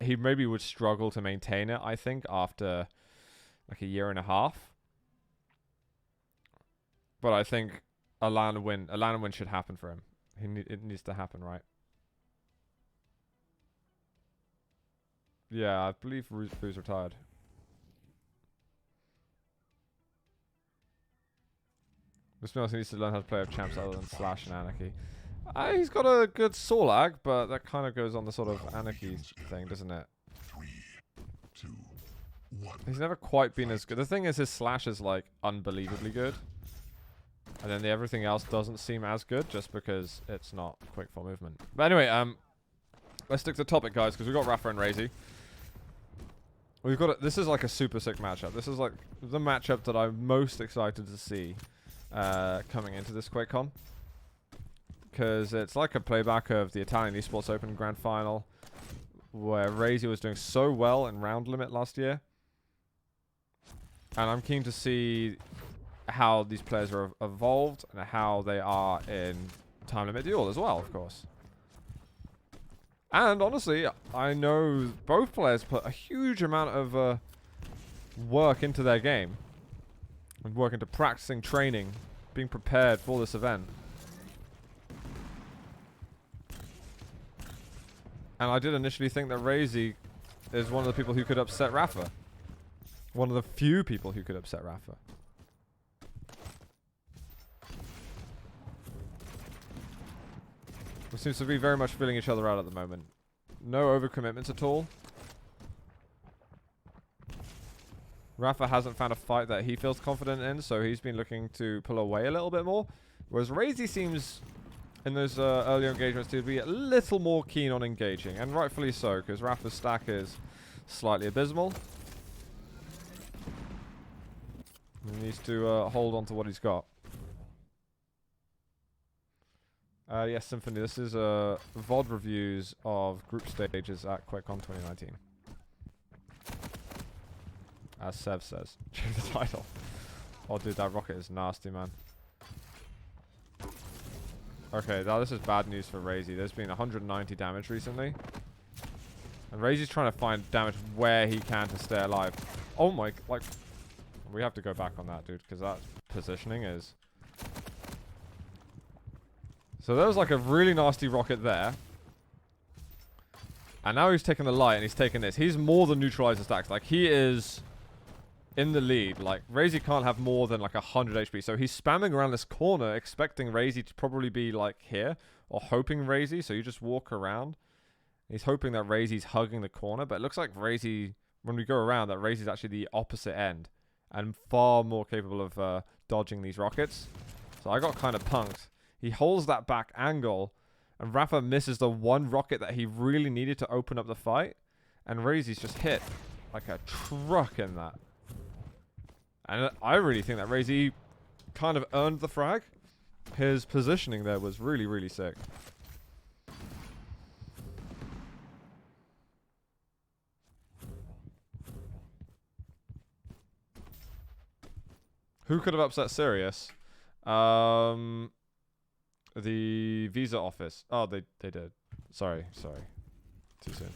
he maybe would struggle to maintain it, I think, after like a year and a half. But I think a land win should happen for him. It needs to happen, right? Yeah, I believe Boo's retired. This man needs to learn how to play with champs other than Slash and Anarchy. He's got a good Sorlag, but that kind of goes on the sort of Anarchy thing, doesn't it? 3, 2, 1. He's never quite been as good. The thing is, his Slash is like unbelievably good. And then everything else doesn't seem as good just because it's not quick for movement. But anyway, let's stick to the topic, guys, because we've got Rapha and Raisy. We've got this is like a super sick matchup. This is like the matchup that I'm most excited to see coming into this QuakeCon. Because it's like a playback of the Italian Esports Open Grand Final, where Raisy was doing so well in round limit last year. And I'm keen to see how these players are evolved and how they are in time limit duel as well, of course. And honestly, I know both players put a huge amount of work into their game. And work into practicing, training, being prepared for this event. And I did initially think that Raisy is one of the people who could upset Rapha. One of the few people who could upset Rapha. We seem to be very much filling each other out at the moment. No overcommitments at all. Rapha hasn't found a fight that he feels confident in, so he's been looking to pull away a little bit more. Whereas Raisy seems, in those earlier engagements, to be a little more keen on engaging. And rightfully so, because Rapha's stack is slightly abysmal. He needs to hold on to what he's got. Yes, Symphony, this is VOD reviews of group stages at QuakeCon 2019. As Sev says. Change the title. Oh, dude, that rocket is nasty, man. Okay, now this is bad news for Raisy. There's been 190 damage recently. And Raisy's trying to find damage where he can to stay alive. Oh my, like... We have to go back on that, dude, because that positioning is... So there was like a really nasty rocket there. And now he's taking the light and he's taking this. He's more than neutralized the stacks. Like, he is in the lead. Like, Raisy can't have more than like 100 HP. So he's spamming around this corner, expecting Raisy to probably be like here. Or hoping Raisy. So you just walk around. He's hoping that Raisy's hugging the corner. But it looks like Raisy, when we go around, that Raisy's actually the opposite end. And far more capable of dodging these rockets. So I got kind of punked. He holds that back angle, and Rapha misses the one rocket that he really needed to open up the fight, and Raisy's just hit like a truck in that. And I really think that Raisy kind of earned the frag. His positioning there was really, really sick. Who could have upset Sirius? The visa office. Oh, they did. Sorry. Too soon.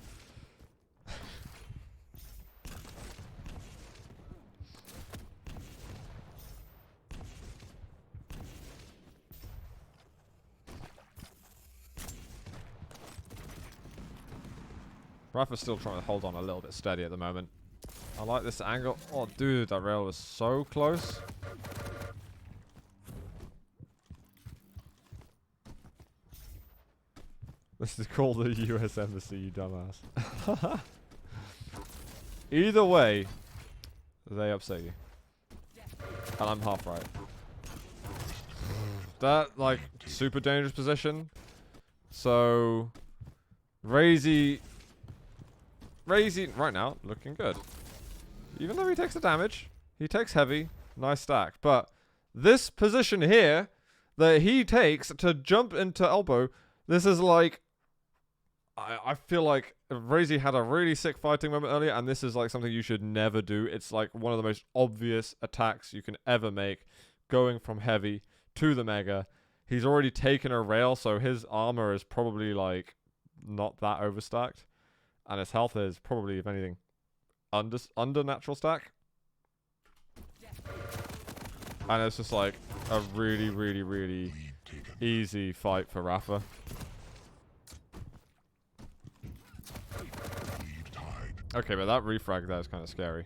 Rapha's still trying to hold on a little bit steady at the moment. I like this angle. Oh, dude, that rail was so close. This is called the US Embassy, you dumbass. Either way, they upset you. And I'm half right. That, like, super dangerous position. So, Raisy, right now, looking good. Even though he takes the damage, he takes heavy, nice stack. But this position here that he takes to jump into elbow, this is like... I feel like Raisy had a really sick fighting moment earlier, and this is like something you should never do. It's like one of the most obvious attacks you can ever make, going from heavy to the mega. He's already taken a rail, so his armor is probably like not that overstacked. And his health is probably, if anything, under natural stack. And it's just like a really, really, really easy fight for Rapha. Okay, but that refrag there is kind of scary.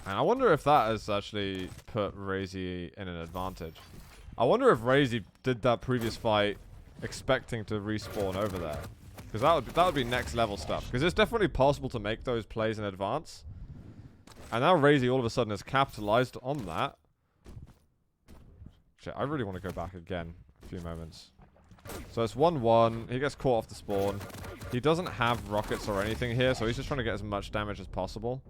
And I wonder if that has actually put Raisy in an advantage. I wonder if Raisy did that previous fight expecting to respawn over there. Because that would be next level stuff. Because it's definitely possible to make those plays in advance. And now Raisy all of a sudden has capitalized on that. Shit, I really want to go back again. A few moments. So it's 1-1. He gets caught off the spawn. He doesn't have rockets or anything here, so he's just trying to get as much damage as possible.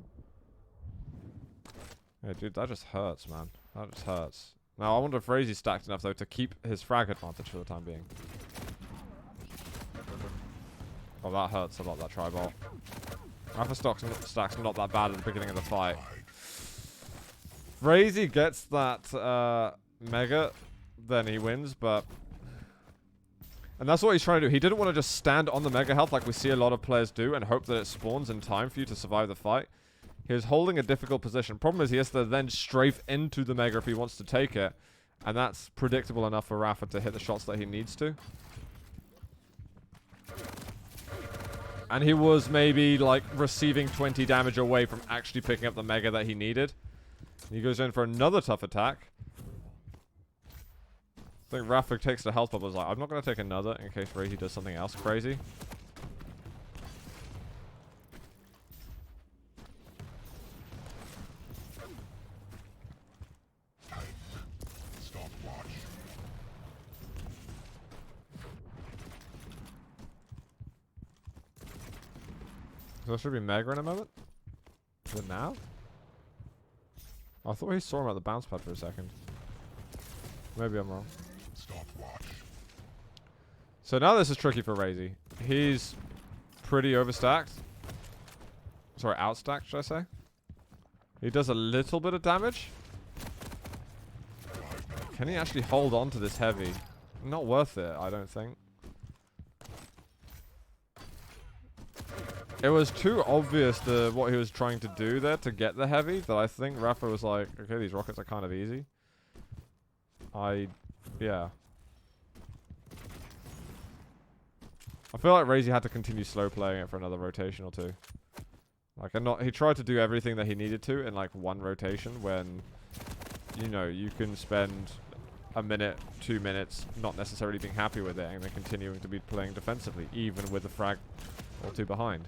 Yeah, dude, that just hurts, man. That just hurts. Now, I wonder if Raisy's stacked enough, though, to keep his frag advantage for the time being. Oh, that hurts a lot, that tri-ball. Rapha stack's not that bad at the beginning of the fight. Raisy gets that mega, then he wins, but... And that's what he's trying to do. He didn't want to just stand on the mega health like we see a lot of players do and hope that it spawns in time for you to survive the fight. He was holding a difficult position. Problem is he has to then strafe into the mega if he wants to take it. And that's predictable enough for Rapha to hit the shots that he needs to. And he was maybe like receiving 20 damage away from actually picking up the mega that he needed. He goes in for another tough attack. I think Rapha takes the health bubble. Like, I'm not going to take another in case Raisy does something else crazy. Stopwatch. So there should be mega in a moment. Is it now? I thought he saw him at the bounce pad for a second. Maybe I'm wrong. Stopwatch. So now this is tricky for Raisy. He's pretty overstacked. Sorry, outstacked, should I say? He does a little bit of damage. Can he actually hold on to this heavy? Not worth it, I don't think. It was too obvious what he was trying to do there to get the heavy that I think Rapha was like, okay, these rockets are kind of easy. Yeah. I feel like Raisy had to continue slow playing it for another rotation or two. Like, he tried to do everything that he needed to in like one rotation when, you know, you can spend a minute, 2 minutes not necessarily being happy with it and then continuing to be playing defensively, even with a frag or two behind.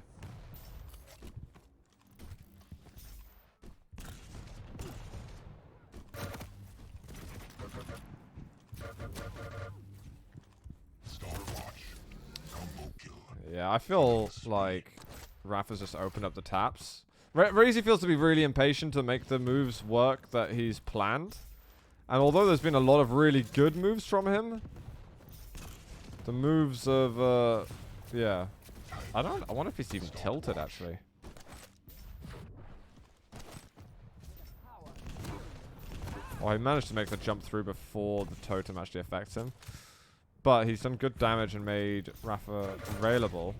Yeah, I feel like Rapha's just opened up the taps. Raisy feels to be really impatient to make the moves work that he's planned. And although there's been a lot of really good moves from him, the moves of, yeah. I wonder if he's even tilted, actually. Oh, he managed to make the jump through before the totem actually affects him. But he's done good damage and made Rapha railable.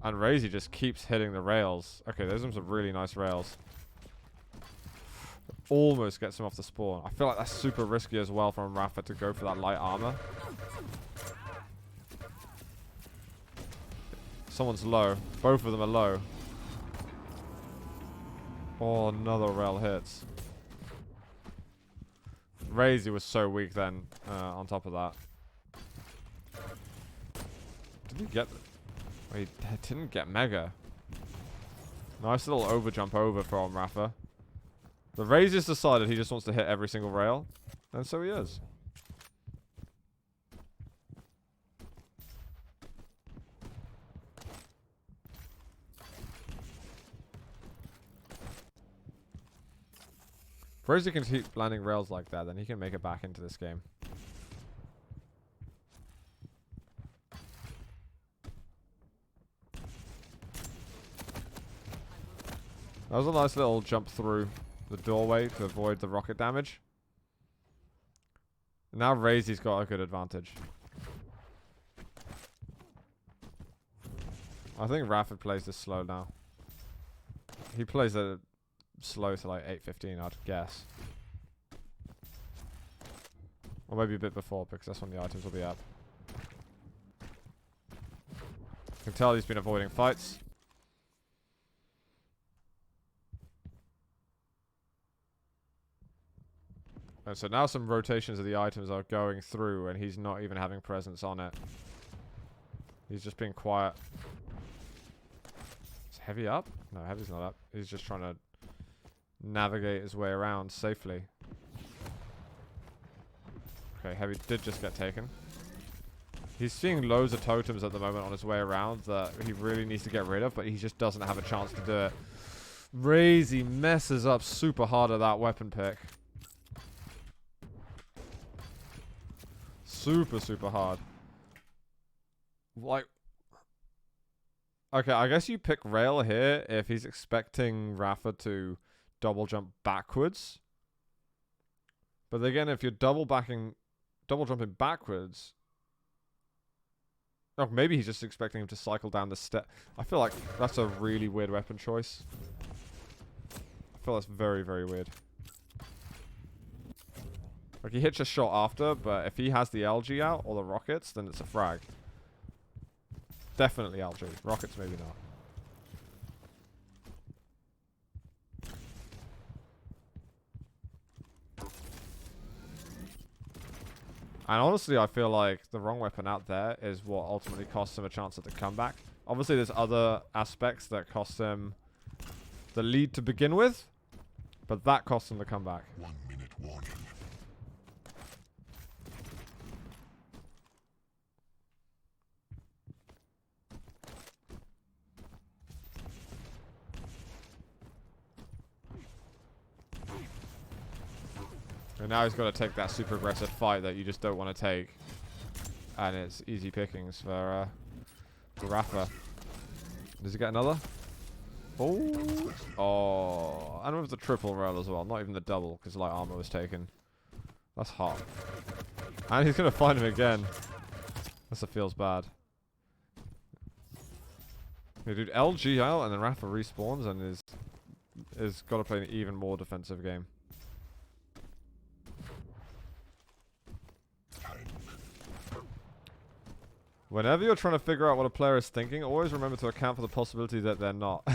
And Raisy just keeps hitting the rails. Okay, those are some really nice rails. Almost gets him off the spawn. I feel like that's super risky as well from Rapha to go for that light armor. Someone's low. Both of them are low. Oh, another rail hits. Raisy was so weak then, on top of that. Did he get... Wait, he didn't get mega. Nice little overjump over from Rapha. The Raisy's decided he just wants to hit every single rail. And so he is. If Raisy can keep landing rails like that, then he can make it back into this game. That was a nice little jump through the doorway to avoid the rocket damage. Now Raisy's got a good advantage. I think Rapha plays this slow now. He plays it slow to like 8:15, I'd guess. Or maybe a bit before, because that's when the items will be up. You can tell he's been avoiding fights. And so now some rotations of the items are going through, and he's not even having presence on it. He's just being quiet. Is Heavy up? No, Heavy's not up. He's just trying to navigate his way around safely. Okay, Heavy did just get taken. He's seeing loads of totems at the moment on his way around that he really needs to get rid of, but he just doesn't have a chance to do it. Raisy messes up super hard at that weapon pick. Super, super hard. Like, okay, I guess you pick rail here if he's expecting Rapha to double jump backwards. But again, if you're double jumping backwards, oh, maybe he's just expecting him to cycle down the step. I feel like that's a really weird weapon choice. I feel that's very, very weird. Like, he hits a shot after, but if he has the LG out or the rockets, then it's a frag. Definitely LG. Rockets, maybe not. And honestly, I feel like the wrong weapon out there is what ultimately costs him a chance at the comeback. Obviously, there's other aspects that cost him the lead to begin with, but that costs him the comeback. 1 minute warning. And now he's got to take that super aggressive fight that you just don't want to take. And it's easy pickings for Rapha. Does he get another? Oh. Oh. And with the triple rail as well. Not even the double, because light armor was taken. That's hot. And he's going to find him again. This feels bad. Yeah, dude, LG out and then Rapha respawns and is got to play an even more defensive game. Whenever you're trying to figure out what a player is thinking, always remember to account for the possibility that they're not.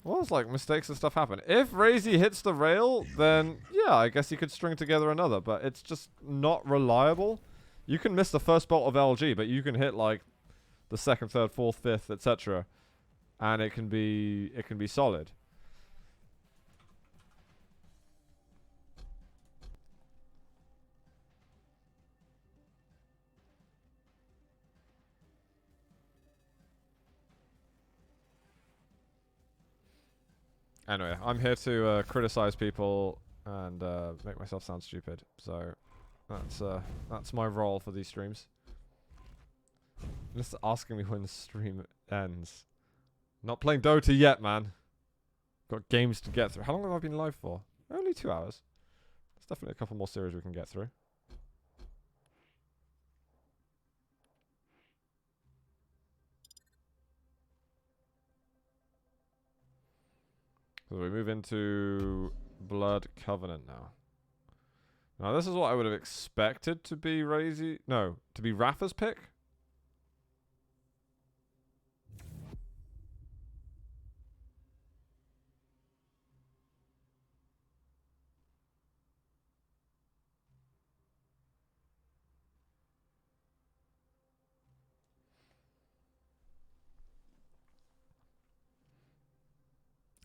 Well, it's like mistakes and stuff happen. If Raisy hits the rail, then yeah, I guess he could string together another, but it's just not reliable. You can miss the first bolt of LG, but you can hit like the second, third, fourth, fifth, etc. And it can be solid. Anyway, I'm here to criticize people and make myself sound stupid. So that's my role for these streams. Just asking me when the stream ends. Not playing Dota yet, man. Got games to get through. How long have I been live for? Only 2 hours. There's definitely a couple more series we can get through. So we move into Blood Covenant now. Now this is what I would have expected to be Raisy. No, to be Rapha's pick.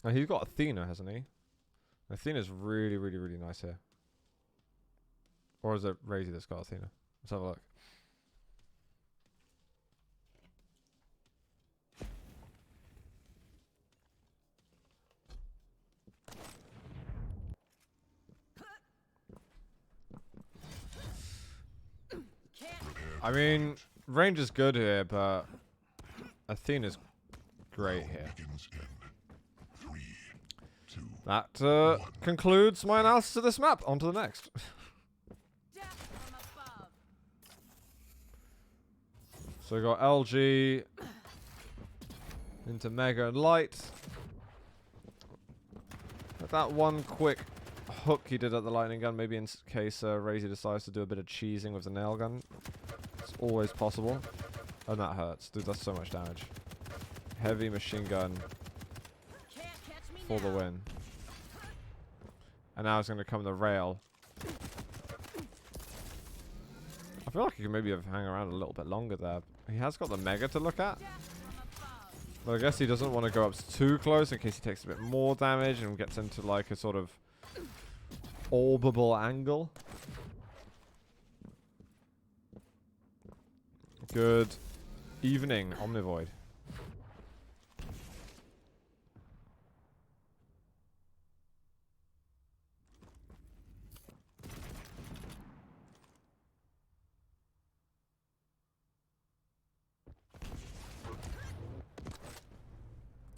And he's got Athena, hasn't he? Athena's really, really, really nice here. Or is it Raisy that's got Athena? Let's have a look. I mean, range is good here, but Athena's great here. That concludes my analysis of this map. On to the next. So we got LG, Into Mega and Light. With that one quick hook he did at the lightning gun, maybe in case Raisy decides to do a bit of cheesing with the nail gun. It's always possible. And that hurts. Dude, that's so much damage. Heavy machine gun for the win. And now it's going to come the rail. I feel like he could maybe have hung around a little bit longer there. He has got the Mega to look at. But I guess he doesn't want to go up too close in case he takes a bit more damage and gets into like a sort of orbable angle. Good evening, Omnivoid.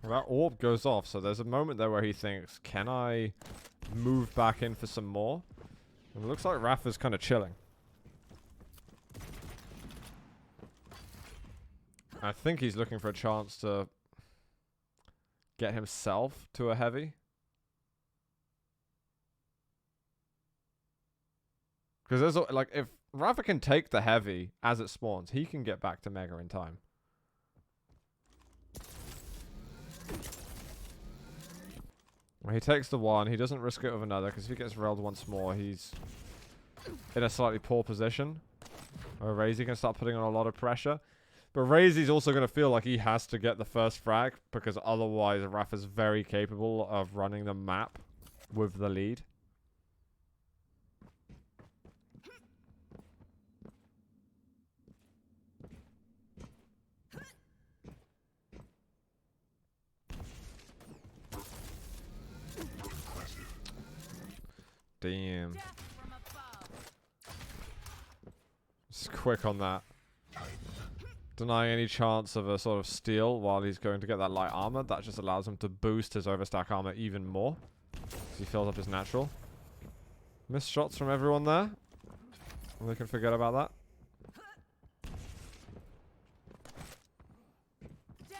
That orb goes off, so there's a moment there where he thinks, can I move back in for some more? And it looks like Rapha's kind of chilling. I think he's looking for a chance to get himself to a heavy. Because there's like, if Rapha can take the heavy as it spawns, he can get back to Mega in time. He takes the one. He doesn't risk it with another because if he gets railed once more, he's in a slightly poor position. Or Raisy can start putting on a lot of pressure. But Raisy's also going to feel like he has to get the first frag because otherwise Rapha's very capable of running the map with the lead. Damn. Just quick on that. Denying any chance of a sort of steal while he's going to get that light armor. That just allows him to boost his overstack armor even more. Because he fills up his natural. Missed shots from everyone there. We can forget about that.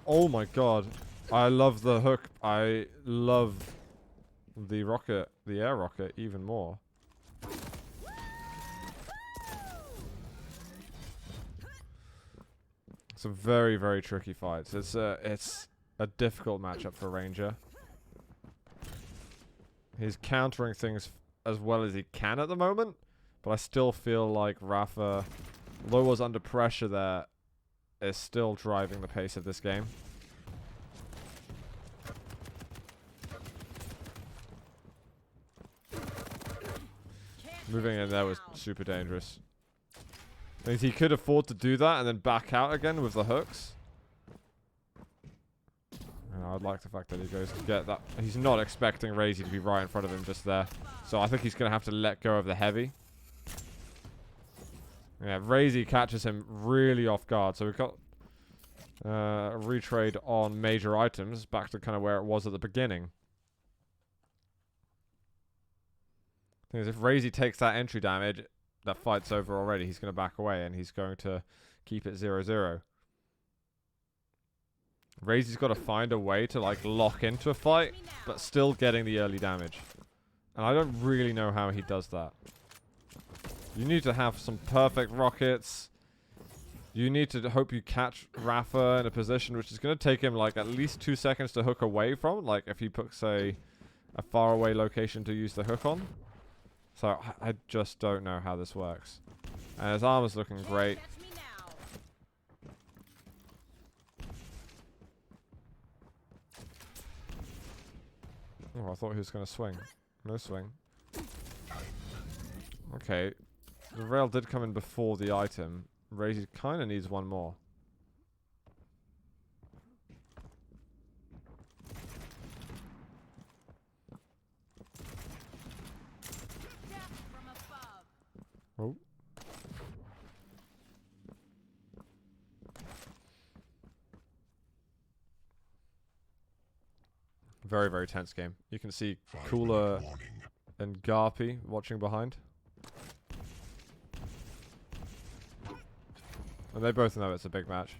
Oh my god. I love the hook. I love the rocket, the air rocket, even more. It's a very, very tricky fight. It's a difficult matchup for Ranger. He's countering things as well as he can at the moment, but I still feel like Rapha, although was under pressure there, is still driving the pace of this game. Moving in there was super dangerous. Means he could afford to do that and then back out again with the hooks. And I'd like the fact that he goes to get that. He's not expecting Raisy to be right in front of him just there. So I think he's going to have to let go of the heavy. Yeah, Raisy catches him really off guard. So we've got a retrade on major items back to kind of where it was at the beginning. Thing is, if Raisy takes that entry damage, that fight's over already. He's going to back away and he's going to keep it 0-0. Raisy's got to find a way to like lock into a fight, but still getting the early damage. And I don't really know how he does that. You need to have some perfect rockets. You need to hope you catch Rapha in a position which is going to take him like at least 2 seconds to hook away from. Like if he puts a far away location to use the hook on. So I just don't know how this works. And his armor's looking great. Oh, I thought he was going to swing. No swing. Okay. The rail did come in before the item. Raisy kind of needs one more. Oh. Very, very tense game. You can see Cooler and Garpy watching behind. And they both know it's a big match.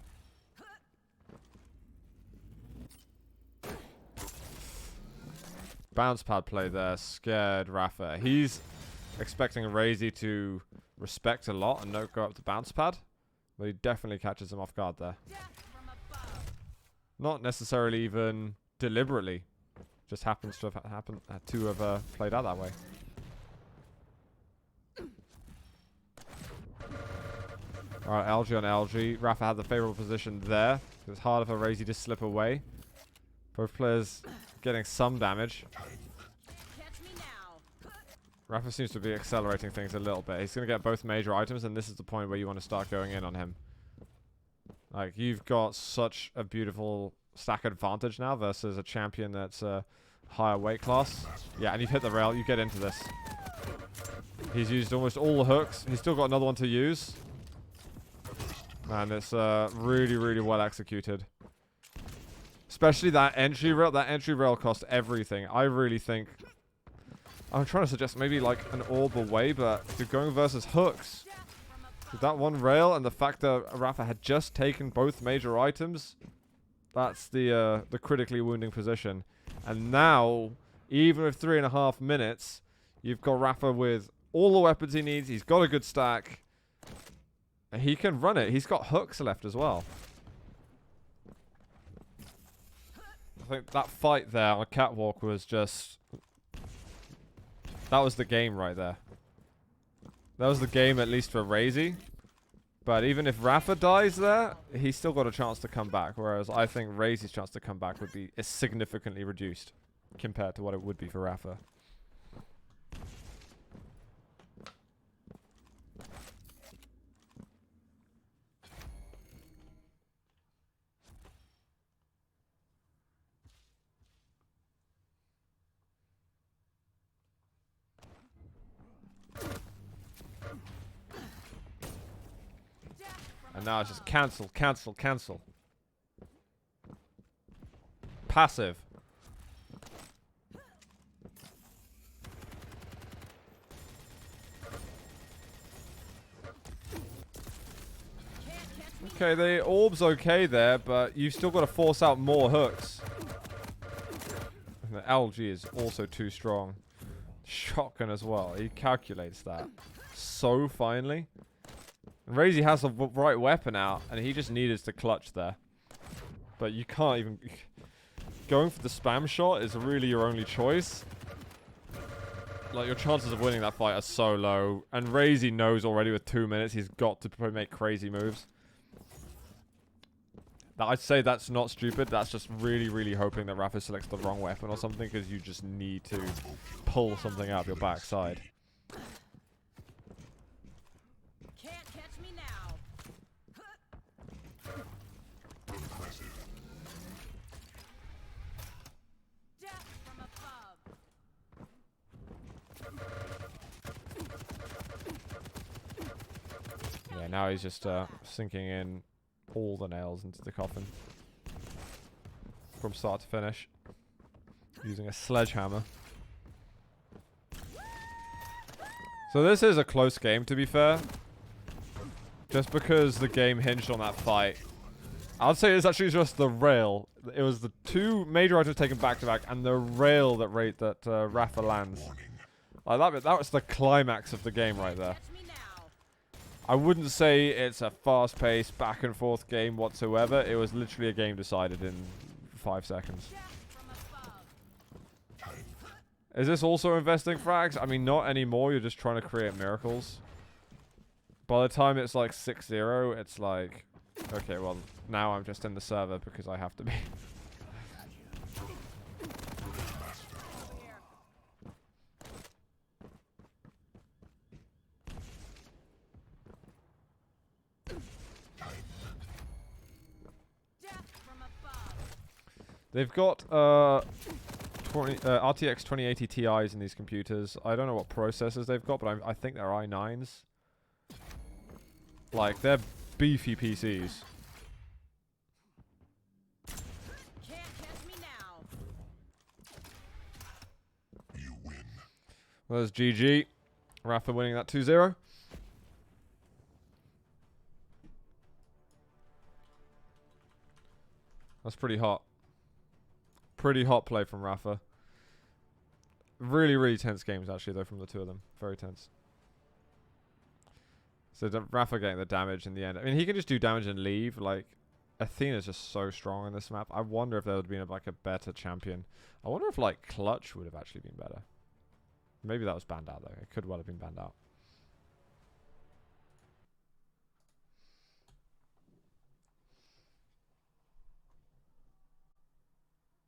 bounce pad play there scared Rapha. He's expecting Raisy to respect a lot and not go up the bounce pad, but he definitely catches him off guard there. Not necessarily even deliberately, just happens to have played out that way. Alright, LG on LG. Rapha had the favorable position there. It was harder for Raisy to slip away. Both players getting some damage. Rapha seems to be accelerating things a little bit. He's going to get both major items, and this is the point where you want to start going in on him. Like, you've got such a beautiful stack advantage now versus a champion that's a higher weight class. Yeah, and you've hit the rail. You get into this. He's used almost all the hooks. He's still got another one to use. And it's really, really well executed. Especially that entry rail. That entry rail cost everything. I really think... I'm trying to suggest maybe like an orb away, but if you're going versus hooks, with that one rail and the fact that Rapha had just taken both major items, that's the critically wounding position. And now, even with 3.5 minutes, you've got Rapha with all the weapons he needs. He's got a good stack. And he can run it. He's got hooks left as well. I think that fight there on Catwalk was just... That was the game right there. That was the game, at least for Raisy. But even if Rapha dies there, he's still got a chance to come back. Whereas I think Raisy's chance to come back would be significantly reduced compared to what it would be for Rapha. And now it's just cancel, cancel, cancel. Passive. Okay, the orb's okay there, but you've still got to force out more hooks. And the LG is also too strong. Shotgun as well. He calculates that so finely. Raisy has the right weapon out, and he just needed to clutch there. But you can't even... Going for the spam shot is really your only choice. Like, your chances of winning that fight are so low. And Raisy knows already with 2 minutes he's got to make crazy moves. I'd say that's not stupid. That's just really, really hoping that Rapha selects the wrong weapon or something, because you just need to pull something out of your backside. Yeah, now he's just sinking in all the nails into the coffin from start to finish using a sledgehammer. So this is a close game, to be fair, just because the game hinged on that fight. I'd say it's actually just the rail. It was the two major items taken back to back and the rail that Rapha lands. Like that was the climax of the game right there. I wouldn't say it's a fast-paced, back-and-forth game whatsoever. It was literally a game decided in 5 seconds. Is this also investing frags? I mean, not anymore. You're just trying to create miracles. By the time it's like 6-0, it's like... Okay, well, now I'm just in the server because I have to be. They've got RTX 2080 Ti's in these computers. I don't know what processors they've got, but I think they're i9s. Like, they're beefy PCs. Can't catch me now. You win. Well, there's GG. Rapha winning that 2-0. That's pretty hot. Pretty hot play from Rapha. Really, really tense games actually though from the two of them. Very tense. So Rapha getting the damage in the end. I mean, he can just do damage and leave. Like, Athena's just so strong in this map. I wonder if there would have been like a better champion. I wonder if like Clutch would have actually been better. Maybe that was banned out though. It could well have been banned out.